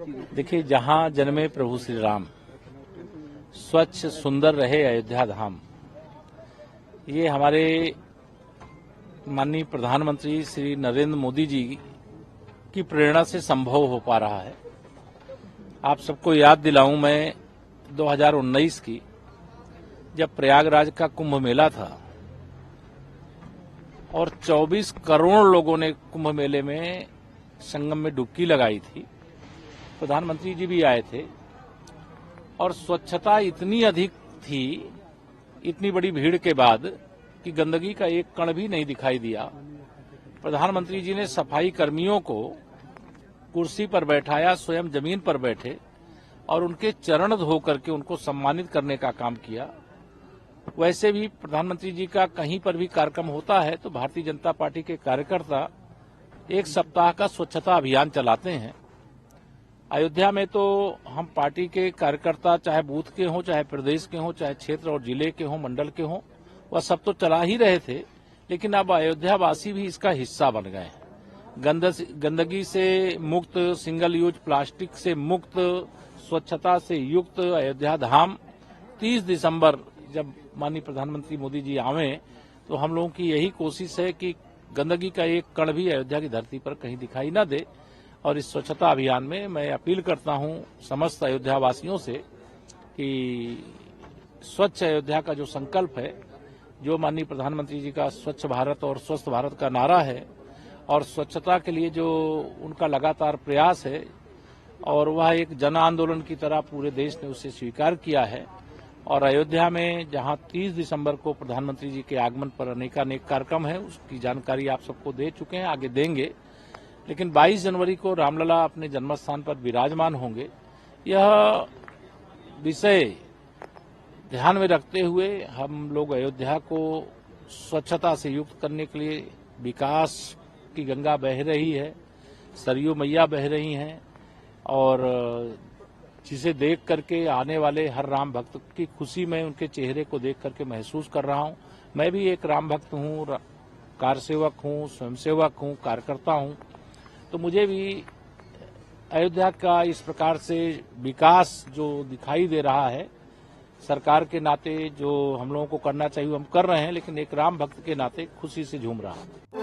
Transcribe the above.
देखिए, जहां जन्मे प्रभु श्री राम, स्वच्छ सुंदर रहे अयोध्या धाम, ये हमारे माननीय प्रधानमंत्री श्री नरेंद्र मोदी जी की प्रेरणा से संभव हो पा रहा है। आप सबको याद दिलाऊं मैं 2019 की, जब प्रयागराज का कुंभ मेला था और 24 करोड़ लोगों ने कुंभ मेले में संगम में डुबकी लगाई थी। प्रधानमंत्री जी भी आए थे और स्वच्छता इतनी अधिक थी, इतनी बड़ी भीड़ के बाद, कि गंदगी का एक कण भी नहीं दिखाई दिया। प्रधानमंत्री जी ने सफाई कर्मियों को कुर्सी पर बैठाया, स्वयं जमीन पर बैठे और उनके चरण धो करके उनको सम्मानित करने का काम किया। वैसे भी प्रधानमंत्री जी का कहीं पर भी कार्यक्रम होता है तो भारतीय जनता पार्टी के कार्यकर्ता एक सप्ताह का स्वच्छता अभियान चलाते हैं। अयोध्या में तो हम पार्टी के कार्यकर्ता, चाहे बूथ के हों, चाहे प्रदेश के हों, चाहे क्षेत्र और जिले के हों, मंडल के हों, वह सब तो चला ही रहे थे। लेकिन अब अयोध्या वासी भी इसका हिस्सा बन गए हैं। गंदगी से मुक्त, सिंगल यूज प्लास्टिक से मुक्त, स्वच्छता से युक्त अयोध्या धाम 30 दिसंबर जब माननीय प्रधानमंत्री मोदी जी आवे तो हम लोगों की यही कोशिश है कि गंदगी का एक कण भी अयोध्या की धरती पर कहीं दिखाई न दे। और इस स्वच्छता अभियान में मैं अपील करता हूं समस्त अयोध्या वासियों से कि स्वच्छ अयोध्या का जो संकल्प है, जो माननीय प्रधानमंत्री जी का स्वच्छ भारत और स्वस्थ भारत का नारा है, और स्वच्छता के लिए जो उनका लगातार प्रयास है, और वह एक जन आंदोलन की तरह पूरे देश ने उसे स्वीकार किया है। और अयोध्या में जहां 30 दिसंबर को प्रधानमंत्री जी के आगमन पर अनेकानेक कार्यक्रम है, उसकी जानकारी आप सबको दे चुके हैं, आगे देंगे। लेकिन 22 जनवरी को रामलला अपने जन्मस्थान पर विराजमान होंगे। यह विषय ध्यान में रखते हुए हम लोग अयोध्या को स्वच्छता से युक्त करने के लिए, विकास की गंगा बह रही है, सरयू मैया बह रही हैं, और जिसे देख करके आने वाले हर राम भक्त की खुशी में उनके चेहरे को देख करके महसूस कर रहा हूं। मैं भी एक राम भक्त हूं, कार सेवक हूं, स्वयंसेवक हूं, कार्यकर्ता हूं, तो मुझे भी अयोध्या का इस प्रकार से विकास जो दिखाई दे रहा है, सरकार के नाते जो हम लोगों को करना चाहिए हम कर रहे हैं, लेकिन एक राम भक्त के नाते खुशी से झूम रहा हूं।